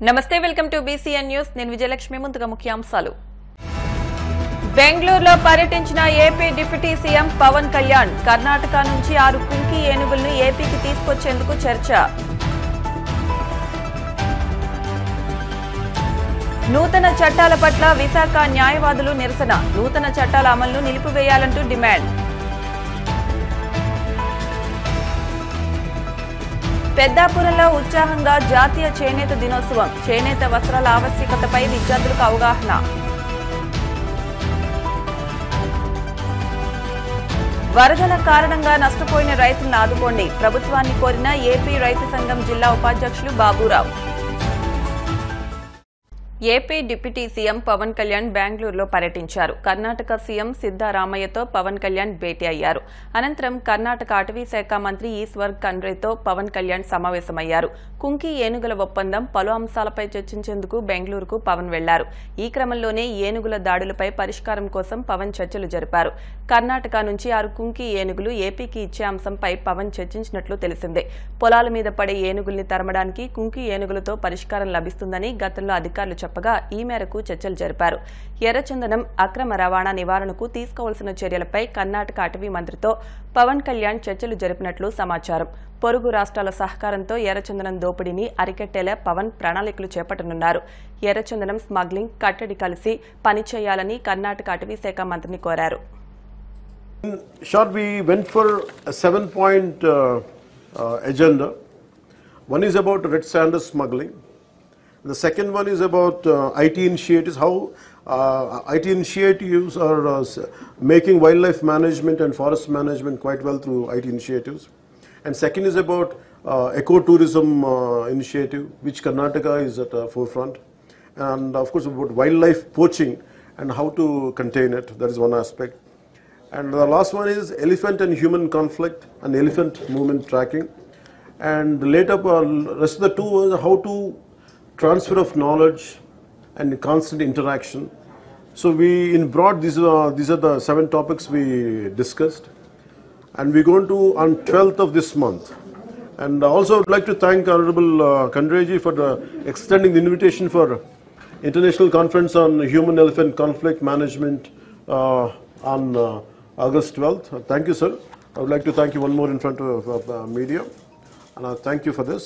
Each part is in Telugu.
నమస్తే వెల్కమ్ టు బీసీఎన్ న్యూస్ నేను విజయలక్ష్మి ముందుగా ముఖ్యాంశాలు బెంగళూరులో పర్యటించిన AP deputy CM Pawan Kalyan Karnataka నుంచి 6 కుంకి ఏనుగులను ఏపీకి తీసుకొచ్చేందుకు చర్చ నూతన చట్టాల పట్ల విశాఖ న్యాయవాదులు నిరసన నూతన చట్టాల అమలును నిలిపివేయాలంటూ డిమాండ్ పెద్దాపురంలో ఉత్సాహంగా జాతీయ చేనేత దినోత్సవం చేనేత వస్త్రాల ఆవశ్యకతపై విద్యార్థులకు అవగాహన వరదల కారణంగా నష్టపోయిన రైతులను ఆదుకోండి ప్రభుత్వాన్ని కోరిన ఏపీ రైతు సంఘం జిల్లా ఉపాధ్యక్షులు Baburao AP deputy CM Pawan Kalyan బెంగళూరులో పర్యటించారు కర్ణాటక సీఎం సిద్దరామయ్యతో పవన్ కళ్యాణ్ భేటీ అయ్యారు అనంతరం కర్ణాటక అటవీ శాఖ మంత్రి ఈశ్వర్ ఖండ్రేతో పవన్ కళ్యాణ్ సమావేశమయ్యారు కుంకి ఏనుగుల ఒప్పందం పలు అంశాలపై చర్చించేందుకు బెంగళూరుకు పవన్ వెళ్లారు ఈ క్రమంలోనే ఏనుగుల దాడులపై పరిష్కారం కోసం పవన్ చర్చలు జరిపారు కర్ణాటక నుంచి 6 కుంకి ఏనుగులు ఏపీకి ఇచ్చే అంశంపై పవన్ చర్చించినట్లు తెలిసిందే పొలాల మీద పడే ఏనుగుల్ని తరమడానికి కుంకి ఏనుగులతో పరిష్కారం లభిస్తుందని గతంలో అధికారులు చెప్పగా ఈ మేరకు చర్చలు జరిపారు ఎర్రచందనం అక్రమ రవాణా నివారణకు తీసుకోవాల్సిన చర్యలపై కర్ణాటక అటవీ మంత్రితో పవన్ కళ్యాణ్ చర్చలు జరిపినట్లు సమాచారం పొరుగు రాష్ట్రాల సహకారంతో ఎర్రచందనం దోపిడీని అరికట్టేలా పవన్ ప్రణాళికలు చేపట్టనున్నారు ఎర్రచందనం స్మగ్లింగ్ కట్టడి కలిసి పనిచేయాలని కర్ణాటక అటవీ శాఖ మంత్రిని కోరారు In short, we went for a 7-point agenda. One is about red sanders smuggling. The second one is about IT initiatives, how IT initiatives are making wildlife management and forest management quite well through IT initiatives. And second is about ecotourism initiative, which Karnataka is at the forefront. And of course about wildlife poaching and how to contain it. That is one aspect. And the last one is elephant and human conflict and elephant movement tracking. And later, rest of the two was how to transfer of knowledge and constant interaction. So we, in broad, these are the 7 topics we discussed. And we're going to on 12th of this month. And also I would like to thank Honorable Khandreji for extending the invitation for International Conference on Human-Elephant Conflict Management on August 12th. Thank you, sir. I would like to thank you one more in front of the media. And I thank you for this.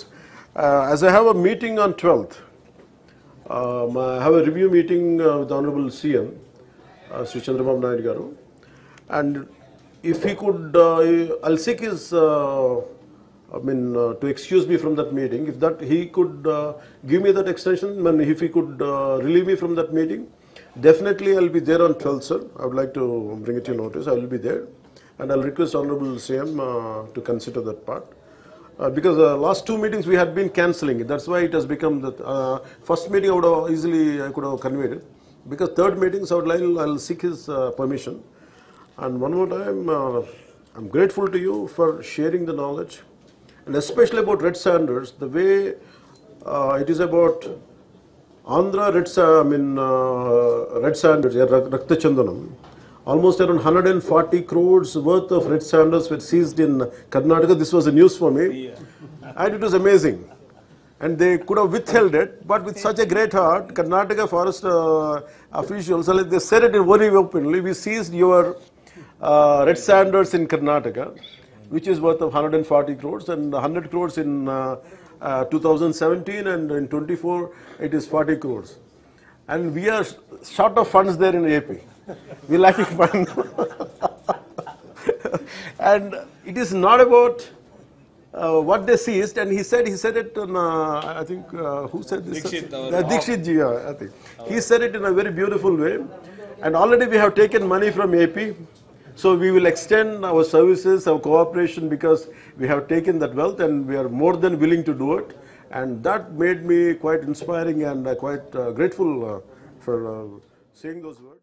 As I have a meeting on 12th, I have a review meeting with the Honorable CM, Sri Chandrababu Naidu Garu. And if he could, I'll seek his, to excuse me from that meeting. If that he could give me that extension, if he could relieve me from that meeting, definitely I'll be there on 12th, sir. I would like to bring it to your notice. I will be there. And I'll request Honorable CM to consider that part. Because last 2 meetings we had been cancelling it. That's why it has become that first meeting I would have easily, I could have conveyed it. Because third meetings I'll seek his permission. And one more time, I'm grateful to you for sharing the knowledge. And especially about red sanders, the way it is about Andhra red sanders, Rakta Chandanam. Almost around 140 crores worth of red sanders were seized in Karnataka. This was a news for me. And it was amazing. And they could have withheld it, but with such a great heart, Karnataka forest officials, they said it very openly, we seized your red sanders in Karnataka, which is worth of 140 crores and 100 crores in 2017 and in 24 it is 40 crores. And we are short of funds there in AP. We lacking funds. And it is not about what they seized, and he said it on, I think, who said this? Dikshit ji, I think. He said it in a very beautiful way. And already we have taken money from AP. So we will extend our services, our cooperation, because we have taken that wealth and we are more than willing to do it. And that made me quite inspiring and quite grateful for saying those words.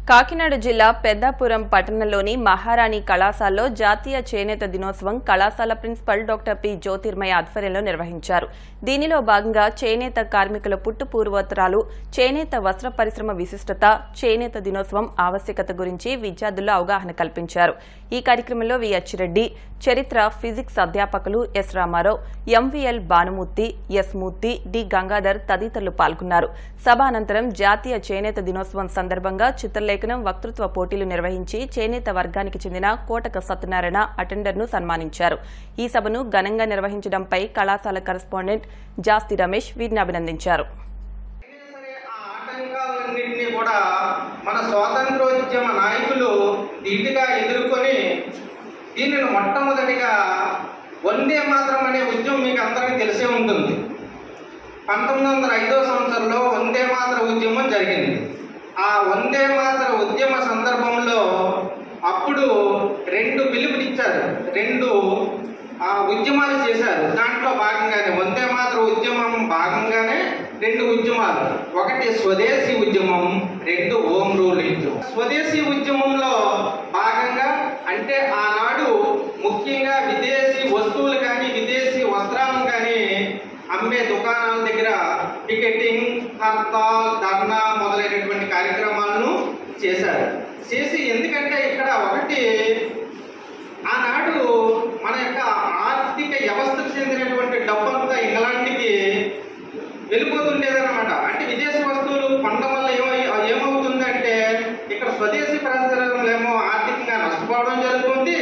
Kakinada జిల్లా పెద్దాపురం పట్టణంలోని మహారాణి కళాశాలలో జాతీయ చేనేత దినోత్సవం కళాశాల ప్రిన్సిపల్ డాక్టర్ పి జ్యోతిర్మయ ఆధ్వర్యంలో నిర్వహించారు. దీనిలో భాగంగా చేనేత కార్మికుల పుట్టు పూర్వోత్తరాలు, చేనేత వస్త్ర పరిశ్రమ విశిష్టత, చేనేత దినోత్సవం ఆవశ్యకత గురించి విద్యార్థుల్లో అవగాహన కల్పించారు. ఈ కార్యక్రమంలో వి అచ్చిరెడ్డి, చరిత్ర, ఫిజిక్స్ అధ్యాపకులు S Ramarao, MVL Bhanumurthy, S Murthy, D Gangadhar తదితరులు పాల్గొన్నారు. సభ అనంతరం జాతీయ చేనేత దినోత్సవం సందర్భంగా చిత్రలేఖనం, వక్తృత్వ పోటీలు నిర్వహించి చేనేత వర్గానికి చెందిన కోటక సత్యనారాయణ అటెండర్ను సన్మానించారు. ఈ సభను ఘనంగా నిర్వహించడంపై కళాశాల కరెస్పాండెంట్ జాస్తి రమేష్ వీరిని అభినందించారు. మన స్వాతంత్రోద్యమ నాయకులు ధీటుగా ఎదుర్కొని దీనిని మొట్టమొదటిగా వందే మాతరం అనే ఉద్యమం మీకు అందరికీ తెలిసే ఉంటుంది. 1905 సంవత్సరంలో వందే మాతర ఉద్యమం జరిగింది. ఆ వందే మాతర ఉద్యమ సందర్భంలో అప్పుడు 2 పిలుపునిచ్చారు, 2 ఉద్యమాలు చేశారు. దాంట్లో భాగంగానే వందే మాతర ఉద్యమం భాగంగానే 2 ఉద్యమాలు, ఒకటి స్వదేశీ ఉద్యమం, 2 హోమ్ రూల్ ఉద్యమం. స్వదేశీ ఉద్యమంలో భాగంగా అంటే ఆనాడు ముఖ్యంగా విదేశీ వస్తువులు కానీ విదేశీ వస్త్రాలను కానీ అమ్మే దుకాణాల దగ్గర టికెటింగ్, హర్తాల్, ధర్నా మొదలైనటువంటి కార్యక్రమాలను చేశారు. ఎందుకంటే ఇక్కడ ఒకటి ఆనాడు మన యొక్క ఆర్థిక వ్యవస్థకు చెందినటువంటి డబ్బంతా ఇంగ్లాండ్కి వెళ్ళిపోతుండేదన్నమాట. అంటే విదేశీ వస్తువులు కొనడం వల్ల ఏమవుతుందంటే ఇక్కడ స్వదేశీ పరిశ్రమలేమో ఆర్థికంగా నష్టపోవడం జరుగుతుంది.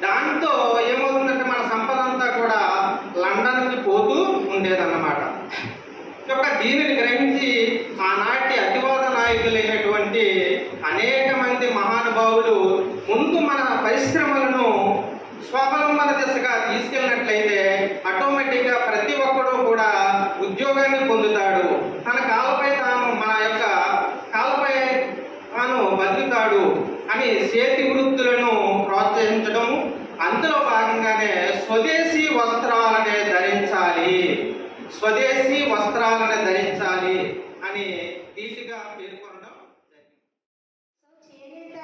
దాంతో ఏమవుతుందంటే మన సంపద అంతా కూడా లండన్కి పోతూ ఉండేదన్నమాట. దీనిని గ్రహించి ఆనాటి అతివాద నాయకులైనటువంటి అనేక మంది మహానుభావులు ముందు మన పరిశ్రమలను స్వావలంబన దిశగా తీసుకెళ్ళినట్లయితే ఆటోమేటిక్గా ప్రతి ఒక్కరూ కూడా ఉద్యోగాన్ని పొందుతాడు, తన కాళ్ళపై తాను కాళ్ళపై తాను బతుకుతాడు అని చేతి వృత్తులను ప్రోత్సహించడం. అందులో భాగంగానే స్వదేశీ వస్త్రాలనే ధరించాలి, స్వదేశీ వస్త్రాలను ధరించాలి అని ధీటుగా పేర్కొనడం జరిగింది. చేనేత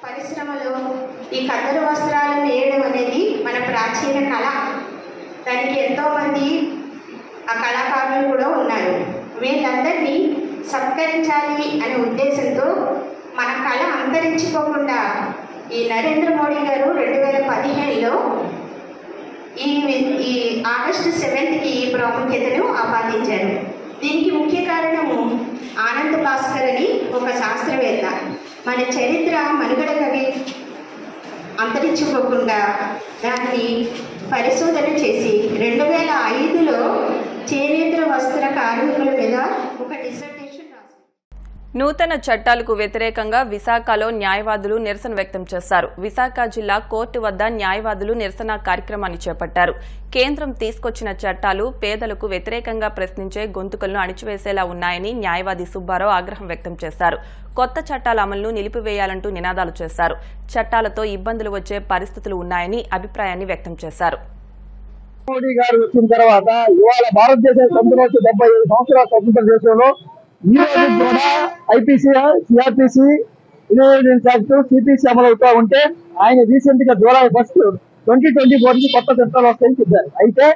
పరిశ్రమలో ఈ కద్దరు వస్త్రాలు నేయడం అనేది మన ప్రాచీన కళ. దానికి ఎంతోమంది ఆ కళాకారులు కూడా ఉన్నారు. వీళ్ళందరినీ సత్కరించాలి అనే ఉద్దేశంతో మన కళ అంతరించిపోకుండా ఈ నరేంద్ర మోడీ గారు 2015లో ఈ ఆగస్టు 7కి ఈ ప్రాముఖ్యతను ఆపాదించారు. దీనికి ముఖ్య కారణము ఆనంద్ భాస్కర్ అని ఒక శాస్త్రవేత్త మన చరిత్ర మనుగడ కవి అంతరించుకోకుండా దాన్ని పరిశోధన చేసి 2005లో చేనేత వస్త్ర కార్మికుల మీద ఒక డిసర్టేషన్ రాశారు. నూతన చట్టాలకు వ్యతిరేకంగా విశాఖలో న్యాయవాదులు నిరసన వ్యక్తం చేశారు. విశాఖ జిల్లా కోర్టు వద్ద న్యాయవాదులు నిరసన కార్యక్రమాన్ని చేపట్టారు. కేంద్రం తీసుకొచ్చిన చట్టాలు పేదలకు వ్యతిరేకంగా ప్రశ్నించే గొంతుకలను అణిచివేసేలా ఉన్నాయని న్యాయవాది సుబ్బారావు ఆగ్రహం వ్యక్తం చేశారు. కొత్త చట్టాల అమలును నిలిపివేయాలంటూ నినాదాలు చేశారు. చట్టాలతో ఇబ్బందులు వచ్చే పరిస్థితులు ఉన్నాయని అభిప్రాయాన్ని వ్యక్తం చేశారు. మోడీ గారు వచ్చిన తర్వాత ఇవాళ భారతదేశం 75 సంవత్సరాల స్వతంత్ర దేశంలో ఈ రోజు కూడా IPC, CrPC, intelligence act, CPC అమలవుతూ ఉంటే ఆయన రీసెంట్ గా జూలై 1, 2024 కొత్త చట్టాలు వస్తాయని చెప్పారు. అయితే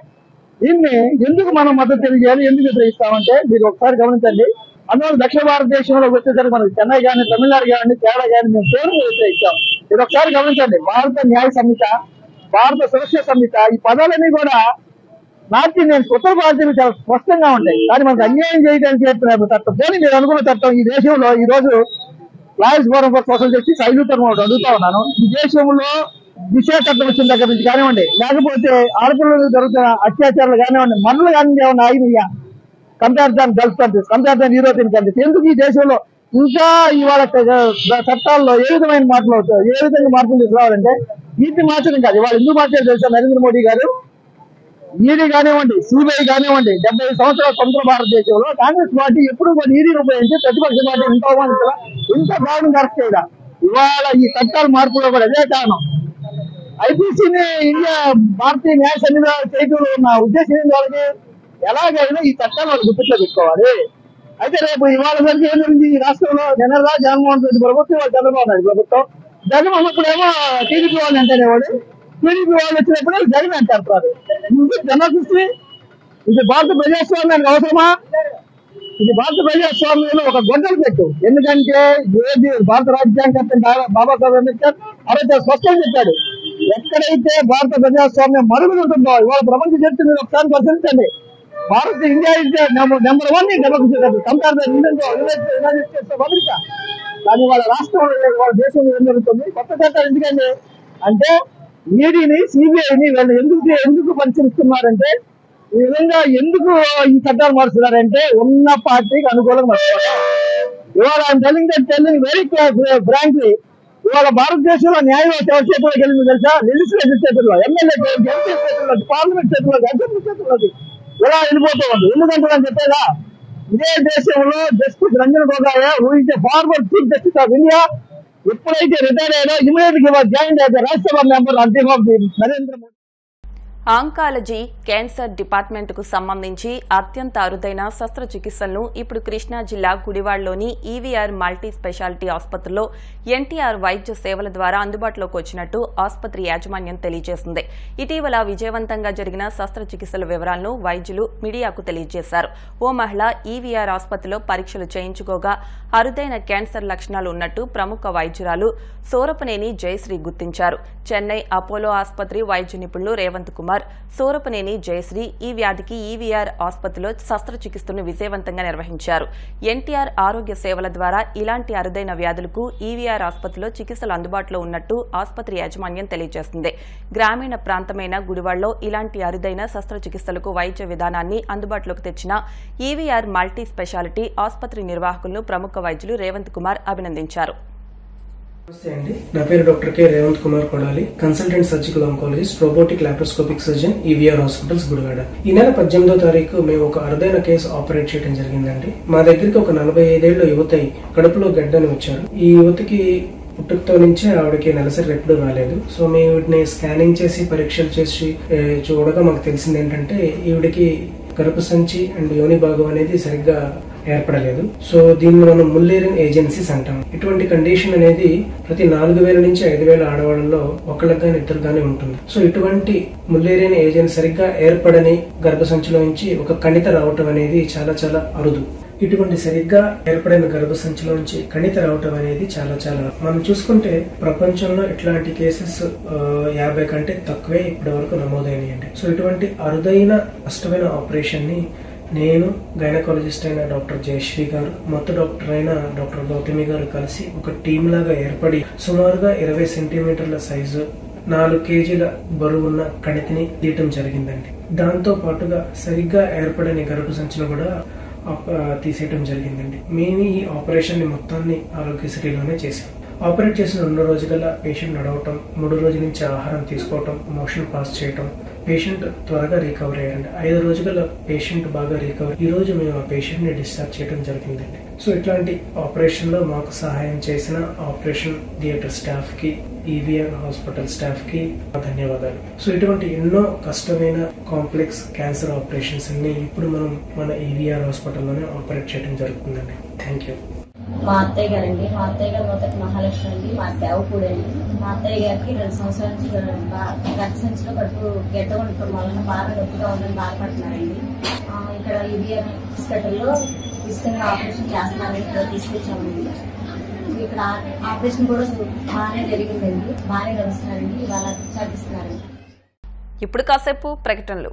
దీన్ని ఎందుకు మనం మద్దతు తెలియజేయాలి, ఎందుకు వ్యతిరేకిస్తామంటే మీరు ఒకసారి గమనించండి. అందువల్ల దక్షిణ భారతదేశంలో వచ్చేసరికి మనకి చెన్నై కానీ, తమిళనాడు కానీ, కేరళ కానీ మేము తీవ్రంగా వ్యతిరేకిస్తాం. మీరు ఒకసారి గమనించండి. భారత న్యాయ సంహిత, భారత సురక్ష సంహిత, ఈ పదాలన్నీ కూడా నార్త్ ఇండియన్స్, ఉత్తర భారతీయులు చాలా స్పష్టంగా ఉంటాయి. కానీ మనకు అన్యాయం చేయడానికి చట్టం పోనీ మీరు అనుకున్న చట్టం ఈ దేశంలో ఈ రోజు lawyers forum for social justice ఐదుతరం అడుగుతా ఉన్నాను. ఈ దేశంలో దిశ చట్టం వచ్చిన దగ్గర నుంచి కానివ్వండి, లేకపోతే ఆడపిల్లలు జరుగుతున్న అత్యాచారాలు కానివ్వండి, మరణలు కానీ ఏమన్నా ఆగినాయా కంపేర్ దాన్ గల్ఫ్ కంట్రీస్, కంపేర్ దాన్ యూరోపియన్ కంట్రీస్? ఎందుకు ఈ దేశంలో ఇంకా ఇవాళ చట్టాల్లో ఏ విధమైన మార్పులు అవుతాయి, ఏ విధంగా మార్పులు తీసుకురావాలంటే వీటిని మార్చడం కాదు. ఇవాళ ఎందుకు మార్చారు తెలుసా? నరేంద్ర మోడీ గారు ఈడీ కానివ్వండి, సిబిఐ కానివ్వండి, 70 సంవత్సరాల స్వతంత్ర భారతదేశంలో కాంగ్రెస్ పార్టీ ఎప్పుడు కూడా ఈడీని ఉపయోగించి ప్రతిపక్ష పార్టీ ఇంత దారుణం అరెస్ట్ చేయడం. ఇవాళ ఈ చట్టాల మార్పులో కూడా అదే కారణం. ఐపీసీని ఇండియా భారతీయ న్యాయ సన్నిధి చేయడంలో ఉన్న ఉద్దేశం వాళ్ళకి ఎలాగైనా ఈ చట్టాలు వాళ్ళు గుర్తులో పెట్టుకోవాలి. అయితే రేపు ఇవాళ వరకు ఏం జరిగింది ఈ రాష్ట్రంలో జనరల్గా జగన్మోహన్ రెడ్డి ప్రభుత్వం ఇవాళ చంద్రబాబు నాయుడు ప్రభుత్వం. జగన్ ఉన్నప్పుడేమో టీడీపీ వాళ్ళు అంటేనేవాడు, టీడీపీ వాళ్ళు వచ్చినప్పుడు జగన్ అంటారు. జనదృష్టి ఇది భారత ప్రజాస్వామ్యానికి అవసరమా? ఇది భారత ప్రజాస్వామ్యంలో ఒక గొడ్డలు పెట్టు. ఎందుకంటే ఏది భారత రాజ్యాంగ బాబాసాహెబ్ అంబేద్కర్ అరవై స్పష్టంగా చెప్పాడు, ఎక్కడైతే భారత ప్రజాస్వామ్యం మరుగులు ఉంటుందో ఇవాళ ప్రపంచ చరిత్ర మీరు ఒకసారి పరిశీలించండి. Bharat India is number 1 in democracy compare the United states of America. కానీ వాళ్ళ రాష్ట్రంలో వాళ్ళ దేశంలో ఏం జరుగుతుంది? కొత్త చట్టాలు ఎందుకండి అంటే ఈడీని సిబిఐని వీళ్ళు ఎందుకు పరిశీలిస్తున్నారంటే, ఈ విధంగా ఎందుకు ఈ చట్టాలు మారుస్తున్నారంటే ఉన్న పార్టీకి అనుకూలంగా మారుతున్నారు. ఇవాళ టెల్లింగ్ వెరీ ఫ్రాంక్లీ ఇవాళ భారతదేశంలో న్యాయ వ్యవస్థ ఎవరి చేతుల్లోకి వెళ్ళింది తెలుసా? లెజిస్లేటివ్ చేతుల్లో, ఎమ్మెల్యే ఎంపీ చేతుల్లో, పార్లమెంట్ చేతుల్లో, అసెంబ్లీ చేతుల్లోకి ఇలా వెళ్ళిపోతూ ఉంది. ఎందుకంటే నేను చెప్పేదా, ఇదే దేశంలో justice Ranjan Gogoi who is the former chief justice of India ఎప్పుడైతే రిటైర్ అయ్యారో ఇమీడియట్ గా జాయిన్ అయితే రాజ్యసభ మెంబర్ అంతిమ నరేంద్ర మోదీ. ఆంకాలజీ క్యాన్సర్ డిపార్ట్మెంట్కు సంబంధించి అత్యంత అరుదైన శస్త్రచికిత్సలను ఇప్పుడు కృష్ణా జిల్లా గుడివాడలోని ఈవీఆర్ మల్టీ స్పెషాలిటీ ఆసుపత్రిలో ఎన్టీఆర్ వైద్య సేవల ద్వారా అందుబాటులోకి వచ్చినట్టు ఆసుపత్రి యాజమాన్యం తెలియజేసింది. ఇటీవల విజయవంతంగా జరిగిన శస్త్రచికిత్సల వివరాలను వైద్యులు మీడియాకు తెలియజేశారు. ఓ మహిళ ఈవీఆర్ ఆసుపత్రిలో పరీక్షలు చేయించుకోగా అరుదైన క్యాన్సర్ లక్షణాలు ఉన్నట్టు ప్రముఖ వైద్యురాలు సూరపనేని జయశ్రీ గుర్తించారు. చెన్నై అపోలో ఆసుపత్రి వైద్య నిపుణులు రేవంత్ కుమార్, సూరపనేని జయశ్రీ ఈ వ్యాధికి ఈవీఆర్ ఆసుపత్రిలో శస్త్రచికిత్సను విజయవంతంగా నిర్వహించారు. ఎన్టీఆర్ ఆరోగ్య సేవల ద్వారా ఇలాంటి అరుదైన వ్యాధులకు ఈవీఆర్ ఆసుపత్రిలో చికిత్సలు అందుబాటులో ఉన్నట్టు ఆసుపత్రి యాజమాన్యం తెలియజేసింది. గ్రామీణ ప్రాంతమైన గుడివాడలో ఇలాంటి అరుదైన శస్త్రచికిత్సలకు వైద్య విధానాన్ని అందుబాటులోకి తెచ్చిన ఈవీఆర్ మల్టీ స్పెషాలిటీ ఆసుపత్రి నిర్వాహకులను ప్రముఖ వైద్యులు రేవంత్ కుమార్ అభినందించారు. నమస్తే అండి, నా పేరు doctor K Revanth Kumar Kodali, consultant surgical oncologist, robotic laparoscopic surgeon, EVR hospitals Gudivada. ఈ నెల 18వ తారీఖు మేము ఒక అరుదైన కేసు ఆపరేట్ చేయడం జరిగిందండి. మా దగ్గరికి ఒక 45 ఏళ్ల యువత కడుపులో గడ్డని వచ్చారు. ఈ యువతకి పుట్టుకతో నుంచే ఆవిడకి నెలసరి ఎప్పుడు రాలేదు. సో మేము వీటిని స్కానింగ్ చేసి పరీక్షలు చేసి చూడగా మాకు తెలిసింది ఏంటంటే ఈవిడికి గర్భసంచి అండ్ యోని భాగం అనేది సరిగ్గా ఏర్పడలేదు. సో దీన్ని మనం ముల్లేరియన్ ఏజెన్సీస్ అంటాం. ఇటువంటి కండిషన్ అనేది ప్రతి 4000 నుంచి 5000 ఆడవాళ్ళలో ఒకళ్ళకి గానీ ఇద్దరు గానీ ఉంటుంది. సో ఇటువంటి ముల్లేరియన్ ఏజెంట్ సరిగ్గా ఏర్పడని గర్భసంచిలో నుంచి ఒక కణిత రావటం అనేది చాలా చాలా అరుదు. ఇటువంటి సరిగ్గా ఏర్పడిన గర్భసంచిలో నుంచి కణిత రావటం అనేది చాలా చాలా మనం చూసుకుంటే ప్రపంచంలో ఇట్లాంటి కేసెస్ 50 కంటే తక్కువే ఇప్పటి వరకు నమోదైనాయండి. సో ఇటువంటి అరుదైన కష్టమైన ఆపరేషన్ ని నేను, గైనకాలజిస్ట్ అయిన డాక్టర్ జయశ్రీ గారు, మొత్తం డాక్టర్ అయిన డాక్టర్ గౌతమి గారు కలిసి ఒక టీం లాగా ఏర్పడి సుమారుగా 20 సెంటీమీటర్ల సైజు 4 కేజీల బరువున్న కణితిని తీయటం జరిగిందండి. దాంతో పాటుగా సరిగ్గా ఏర్పడని గర్భసంచిని కూడా తీసేయటం జరిగిందండి. మేము ఈ ఆపరేషన్ ని మొత్తాన్ని ఆరోగ్యశ్రీలోనే చేశాం. ఆపరేట్ చేసిన 2 రోజుల పేషెంట్ నడవటం, 3 రోజుల నుంచి ఆహారం తీసుకోవటం, మోషన్ పాస్ చేయటం, పేషెంట్ త్వరగా రికవర్ అయ్యారండి. 5 రోజుల పేషెంట్ బాగా రికవర్. ఈ రోజు మేము ఆ పేషెంట్ ని డిశ్చార్జ్ చేయడం జరిగిందండి. సో ఇట్లాంటి ఆపరేషన్ లో మాకు సహాయం చేసిన ఆపరేషన్ థియేటర్ స్టాఫ్ కి, ఈవీఆర్ హాస్పిటల్ స్టాఫ్ కి ధన్యవాదాలు. సో ఇటువంటి ఎన్నో కష్టమైన కాంప్లెక్స్ క్యాన్సర్ ఆపరేషన్స్ అన్ని ఇప్పుడు మనం మన ఈవీఆర్ హాస్పిటల్లోనే ఆపరేట్ చేయడం జరుగుతుందండి. Thank you. మా అత్తయ్య గారండి, మా అత్తయ్య గారు మొదటి మహాలక్ష్మి అండి, మా దేవపూడి అండి. మా అత్తయ్య గారికి 2 సంవత్సరాల నుంచి గర్భసంచిలో కడుపు గడ్డ ఉండటం వలన బాగా నొప్పిగా ఉందని బాధపడుతున్నారండి. ఇక్కడ ఈవీఆర్ హాస్పిటల్లో తీసుకుని ఆపరేషన్ చేస్తున్నారని ఇక్కడ తీసుకొచ్చామండి. ఇక్కడ ఆపరేషన్ కూడా బాగానే జరిగిందండి, బాగానే నడుస్తున్నారండి, ఇవాళ విచారిస్తున్నారండి. ఇప్పుడు కాసేపు ప్రకటనలు.